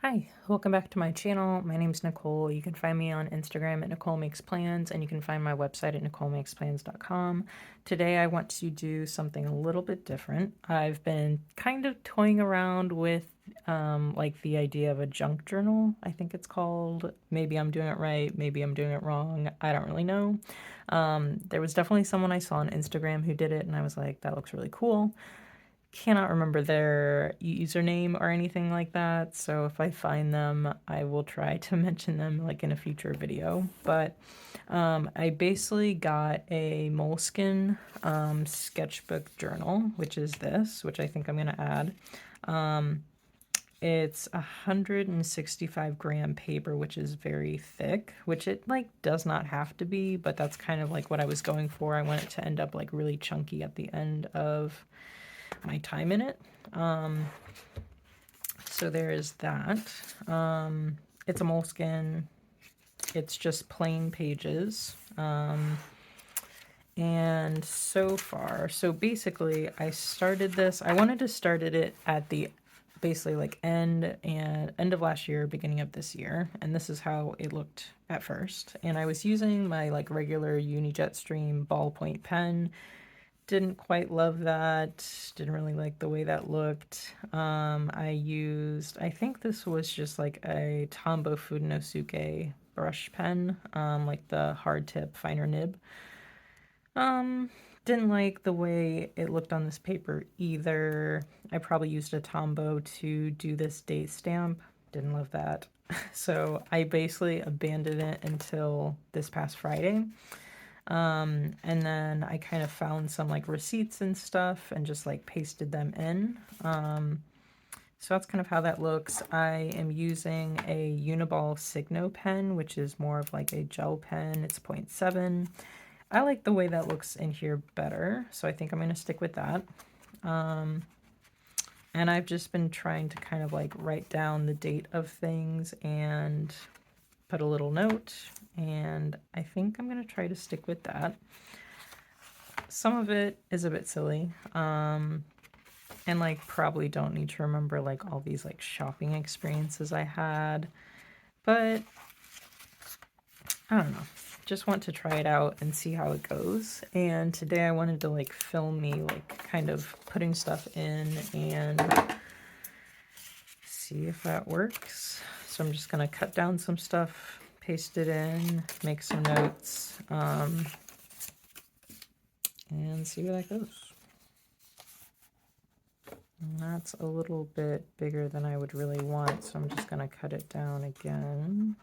Hi, welcome back to my channel. My name's Nicole. You can find me on Instagram at Nicole Makes Plans, and you can find my website at NicoleMakesPlans.com. Today I want to do something a little bit different. I've been kind of toying around with like the idea of a junk journal, I think it's called. Maybe I'm doing it right, maybe I'm doing it wrong. I don't really know. There was definitely someone I saw on Instagram who did it, and I was like, that looks really cool. Cannot remember their username or anything like that, so if I find them, I will try to mention them like in a future video. But I basically got a moleskine sketchbook journal, which is this, which I think I'm gonna add. It's 165 gram paper, which is very thick, which it like does not have to be, but that's kind of like what I was going for. I want it to end up like really chunky at the end of my time in it. So there is that. It's a moleskin. It's just plain pages. And so far, so basically I started this, I wanted to start it at the basically like end of last year, beginning of this year, and this is how it looked at first. And I was using my like regular Unijet Stream ballpoint pen. Didn't quite love that. Didn't really like the way that looked. I think this was just like a Tombow Fudenosuke brush pen, like the hard tip, finer nib. Didn't like the way it looked on this paper either. I probably used a Tombow to do this date stamp. Didn't love that. So I basically abandoned it until this past Friday. And then I kind of found some like receipts and stuff and just like pasted them in. So that's kind of how that looks. I am using a Uniball Signo pen, which is more of like a gel pen. It's 0.7. I like the way that looks in here better, so I think I'm going to stick with that. And I've just been trying to kind of like write down the date of things and put a little note, and I think I'm going to try to stick with that. Some of it is a bit silly, and like probably don't need to remember like all these like shopping experiences I had, but I don't know. Just want to try it out and see how it goes. And today I wanted to like film me like kind of putting stuff in and see if that works. So I'm just gonna cut down some stuff, paste it in, make some notes, and see where that goes. And that's a little bit bigger than I would really want, so I'm just gonna cut it down again.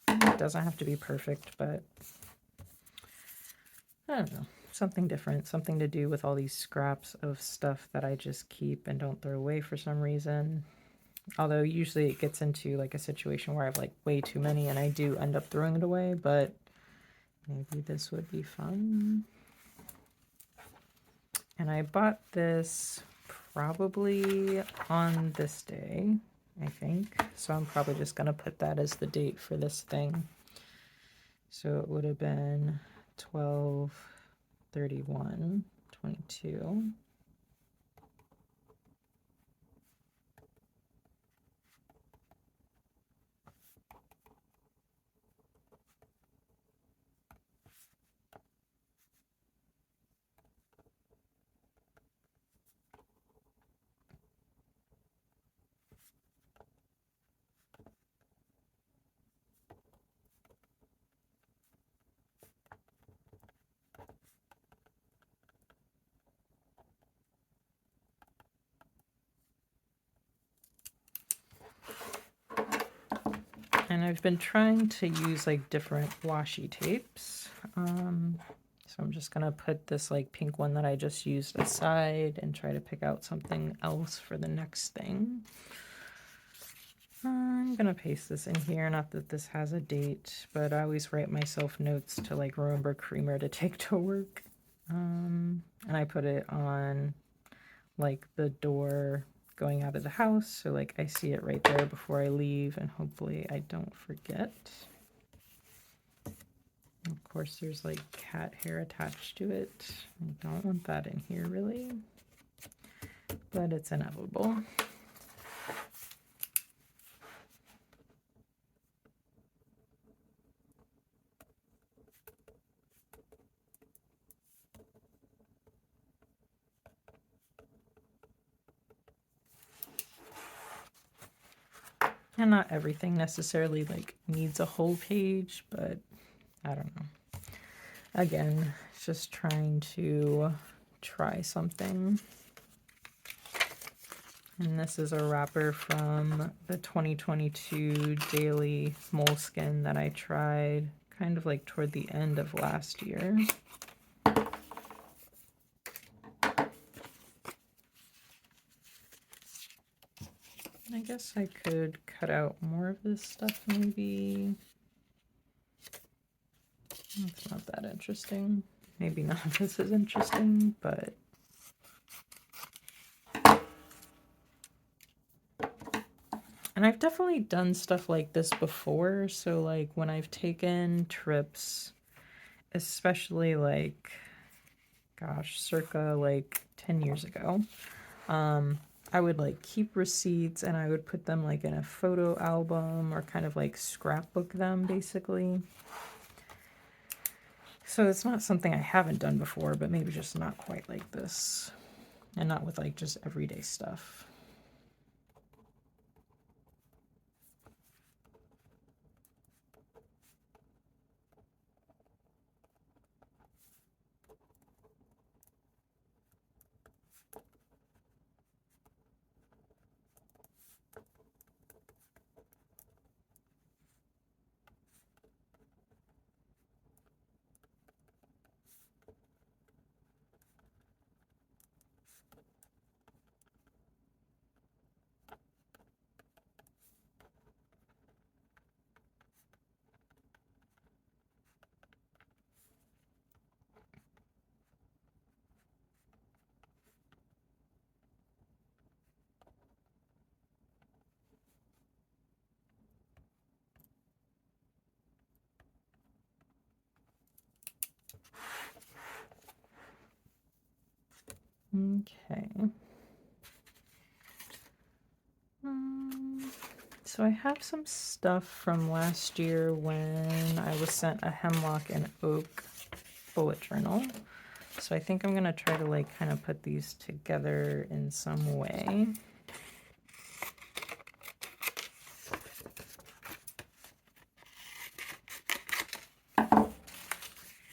It doesn't have to be perfect, but I don't know, something different, something to do with all these scraps of stuff that I just keep and don't throw away for some reason. Although usually it gets into like a situation where I have like way too many and I do end up throwing it away, but maybe this would be fun. And I bought this probably on this day, I think. So I'm probably just gonna put that as the date for this thing. So it would have been 12/31/22. And I've been trying to use like different washi tapes. So I'm just gonna put this like pink one that I just used aside and try to pick out something else for the next thing. I'm gonna paste this in here, not that this has a date, but I always write myself notes to like remember creamer to take to work. And I put it on like the door going out of the house, so like I see it right there before I leave, and hopefully I don't forget. Of course there's like cat hair attached to it. I don't want that in here really. but it's inevitable. And not everything necessarily like needs a whole page, but I don't know. Again, just trying to try something. And this is a wrapper from the 2022 daily moleskin that I tried kind of like toward the end of last year. I guess I could cut out more of this stuff maybe. It's not that interesting. Maybe none of this is interesting, but and I've definitely done stuff like this before. So like when I've taken trips, especially like, gosh, circa like 10 years ago, I would like keep receipts and I would put them like in a photo album or kind of like scrapbook them basically. So it's not something I haven't done before, but maybe just not quite like this and not with like just everyday stuff. Okay. So I have some stuff from last year when I was sent a hemlock and oak bullet journal. So I think I'm going to try to like kind of put these together in some way.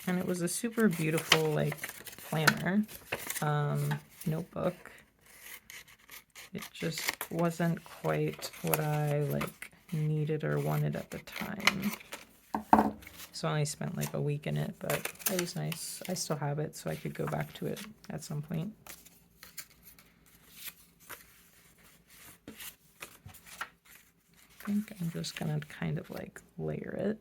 And it was a super beautiful like planner notebook. It just wasn't quite what I like needed or wanted at the time. So I only spent like a week in it, but it was nice. I still have it, so I could go back to it at some point. I think I'm just gonna kind of like layer it.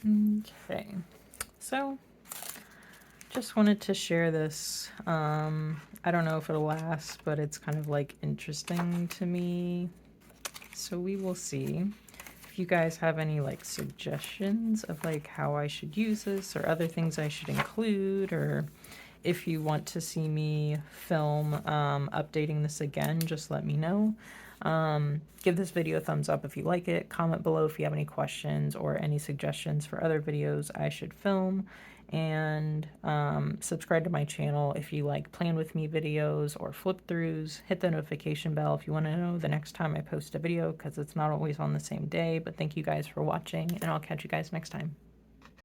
Okay, so just wanted to share this. I don't know if it'll last, but it's kind of like interesting to me. So we will see. if you guys have any like suggestions of like how I should use this or other things I should include, or if you want to see me film updating this again, just let me know. Give this video a thumbs up if you like it. Comment below if you have any questions or any suggestions for other videos I should film. And subscribe to my channel if you like plan with me videos or flip throughs. Hit the notification bell if you want to know the next time I post a video, because it's not always on the same day. But thank you guys for watching, and I'll catch you guys next time.